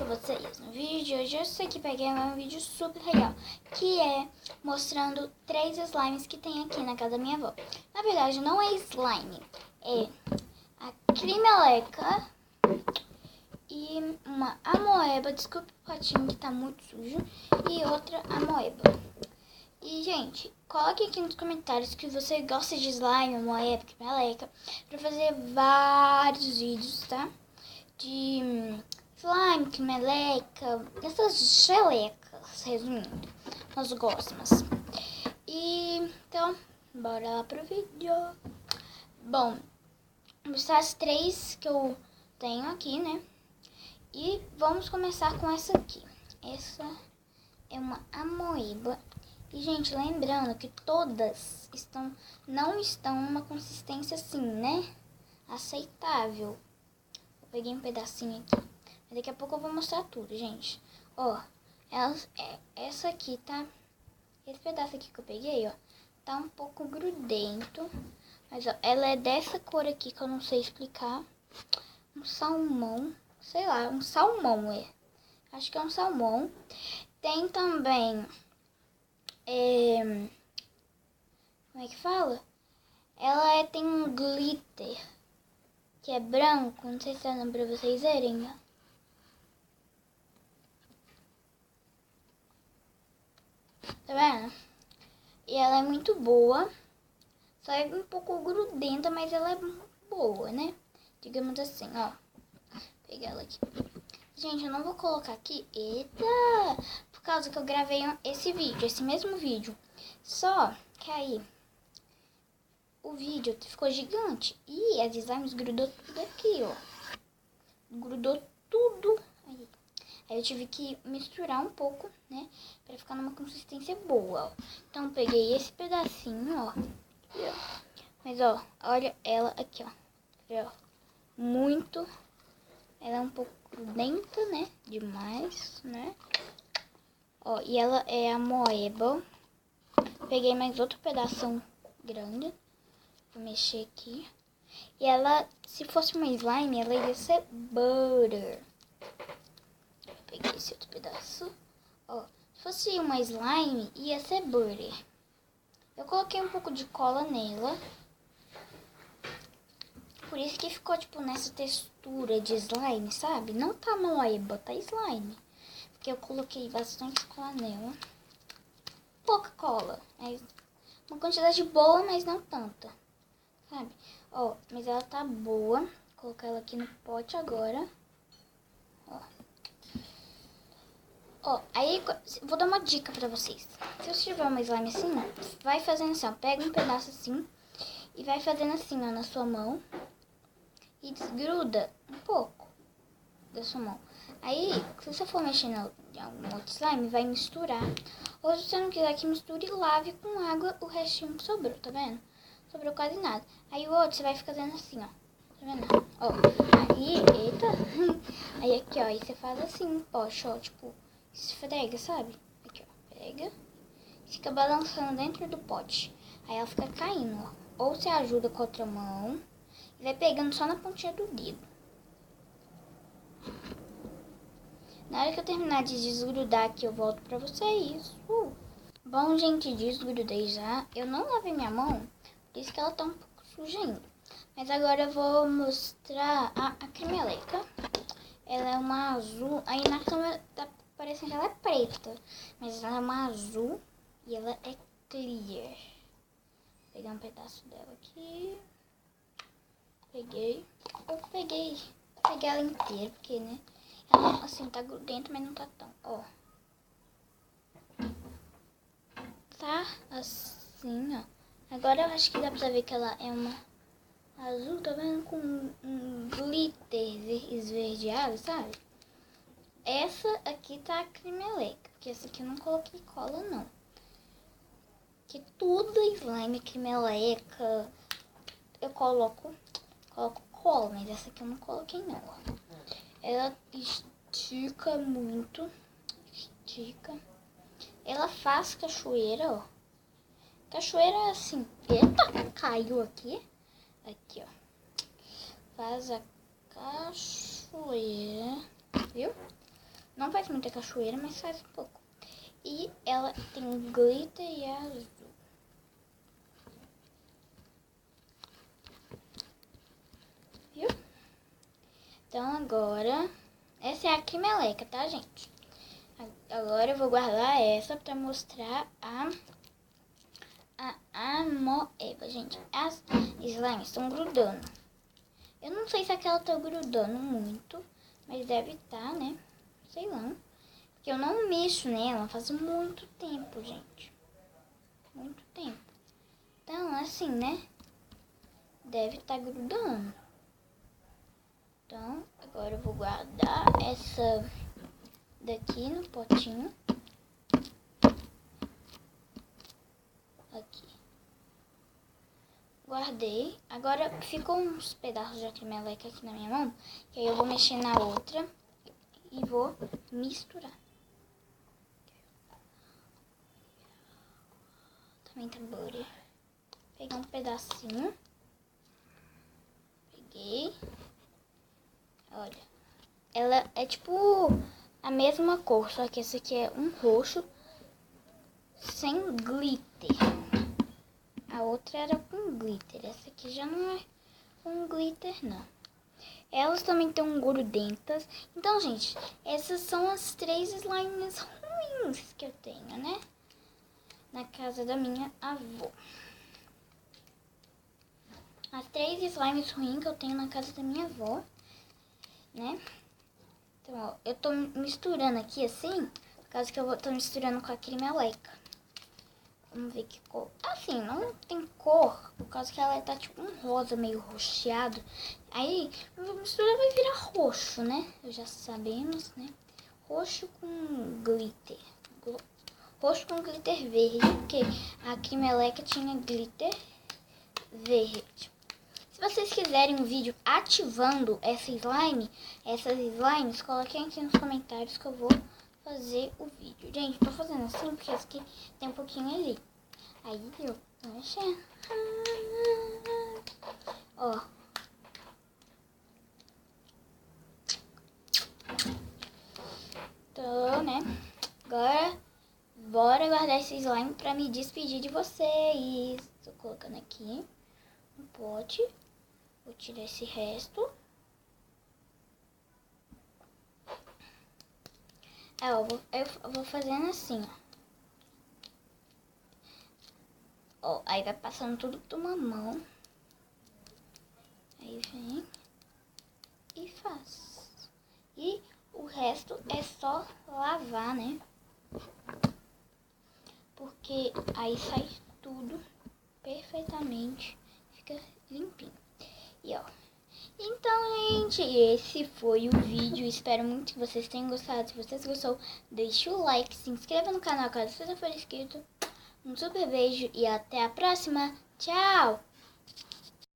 pra vocês. No vídeo de hoje eu sei que peguei um vídeo super legal, que é mostrando 3 slimes que tem aqui na casa da minha avó. Na verdade não é slime, é a Crimeleca e uma amoeba, desculpa o potinho que tá muito sujo, e outra amoeba. E, gente, coloque aqui nos comentários que você gosta de slime, amoeba, Crimeleca, pra fazer vários vídeos, tá? De slime, Crimeleca, essas gelecas, resumindo, nós gostamos. E, então, bora lá pro vídeo. Bom, vou mostrar as 3 que eu tenho aqui, né? E vamos começar com essa aqui. Essa é uma amoeba. E, gente, lembrando que todas não estão numa consistência assim, né? Aceitável. Eu peguei um pedacinho aqui. Mas daqui a pouco eu vou mostrar tudo, gente. Ó, essa aqui tá... Esse pedaço aqui que eu peguei, ó, tá um pouco grudento. Mas, ó, ela é dessa cor aqui que eu não sei explicar. Um salmão. Sei lá, um salmão, é. Acho que é um salmão. Tem também... como é que fala? Ela tem um glitter que é branco, não sei se tá dando pra vocês verem, ó. Tá vendo? E ela é muito boa, só é um pouco grudenta, mas ela é boa, né? Digamos assim, ó. Vou pegar ela aqui. Gente, eu não vou colocar aqui, eita, por causa que eu gravei esse vídeo, esse mesmo vídeo. Só que aí o vídeo ficou gigante e as slimes grudou tudo aqui, ó. Grudou tudo aí. Aí eu tive que misturar um pouco, né, pra ficar numa consistência boa, ó. Então eu peguei esse pedacinho, ó. Aqui, ó. Mas, ó, olha ela aqui, ó. Muito. Ela é um pouco grudenta, né, demais, né. Ó, e ela é a moeba. Peguei mais outro pedaço grande. Vou mexer aqui. E ela, se fosse uma slime, ela ia ser butter. Peguei esse outro pedaço. Ó, se fosse uma slime, ia ser butter. Eu coloquei um pouco de cola nela. Por isso que ficou, tipo, nessa textura de slime, sabe? Não tá moeba, tá slime. Porque eu coloquei bastante cola nela. Pouca cola. Mas uma quantidade boa, mas não tanta. Sabe? Ó, mas ela tá boa. Vou colocar ela aqui no pote agora. Ó, aí vou dar uma dica pra vocês. Se você tiver uma slime assim, vai fazendo assim, ó. Pega um pedaço assim e vai fazendo assim, ó, na sua mão. E desgruda um pouco da sua mão. Aí, se você for mexendo em algum outro slime, vai misturar. Ou se você não quiser que misture, lave com água o restinho que sobrou, tá vendo? Sobrou quase nada. Aí o outro você vai fazendo assim, ó. Tá vendo? Ó, aí, eita. Aí aqui, ó, aí você faz assim, poxa, ó, tipo, esfrega, sabe? Aqui, ó, pega. Fica balançando dentro do pote. Aí ela fica caindo, ó. Ou você ajuda com a outra mão e vai pegando só na pontinha do dedo. Na hora que eu terminar de desgrudar aqui, eu volto pra vocês. Bom, gente, desgrudei já. Eu não lavei minha mão, por isso que ela tá um pouco suja ainda. Mas agora eu vou mostrar a Crimeleca. Ela é uma azul. Aí na câmera tá parecendo que ela é preta, mas ela é uma azul e ela é clear. Vou pegar um pedaço dela aqui. Peguei. Eu peguei ela inteira, porque, né? Ela, assim, tá grudenta, mas não tá tão, ó. Tá assim, ó. Agora eu acho que dá pra ver que ela é uma azul, tá vendo? Com um glitter esverdeado, sabe? Essa aqui tá a Crimeleca, porque essa aqui eu não coloquei cola, não. Que tudo slime, Crimeleca, eu coloco cola, mas essa aqui eu não coloquei, não, ó. Ela estica muito, estica. Ela faz cachoeira, ó. Cachoeira é assim, eita, caiu aqui. Aqui, ó. Faz a cachoeira, viu? Não faz muita cachoeira, mas faz um pouco. E ela tem glitter e é azul. Viu? Então agora, essa é a Acrimeleca, tá, gente? Agora eu vou guardar essa pra mostrar a Amoeba, gente. As slimes estão grudando. Eu não sei se aquela tá grudando muito, mas deve estar, né? Sei lá. Porque eu não mexo nela faz muito tempo, gente. Muito tempo. Então, assim, né? Deve estar grudando. Então, agora eu vou guardar essa daqui no potinho. Aqui. Guardei. Agora ficou uns pedaços de Acrimeleca aqui na minha mão. Que aí eu vou mexer na outra e vou misturar. Também tá bora. Pegar um pedacinho. Peguei. Olha. Ela é tipo a mesma cor, só que esse aqui é um roxo sem glitter. A outra era com glitter. Essa aqui já não é com glitter, não. Elas também estão grudentas. Então, gente, essas são as 3 slimes ruins que eu tenho, né? Na casa da minha avó. As 3 slimes ruins que eu tenho na casa da minha avó, né? Então, ó, eu tô misturando aqui assim, por causa que eu tô misturando com a Acrimeleca. Vamos ver que cor. Assim, não tem cor, por causa que ela tá tipo um rosa meio roxeado. Aí, a mistura vai virar roxo, né? Já sabemos, né? Roxo com glitter. Roxo com glitter verde, porque a Acrimeleca tinha glitter verde. Se vocês quiserem um vídeo ativando essas slimes, coloquem aqui nos comentários que eu vou fazer o vídeo. Gente, tô fazendo assim porque esse aqui tem um pouquinho ali. Aí eu tô mexendo. Ó. Tô, né? Agora, bora guardar esse slime pra me despedir de vocês. Tô colocando aqui no pote. Vou tirar esse resto. Eu vou fazendo assim, ó. Ó, aí vai passando tudo por uma mão. Aí vem e faz. E o resto é só lavar, né? Porque aí sai tudo perfeitamente. Fica limpinho. E ó. Então, gente, esse foi o vídeo. Espero muito que vocês tenham gostado. Se vocês gostou, deixe o like, se inscreva no canal caso você não for inscrito. Um super beijo e até a próxima. Tchau!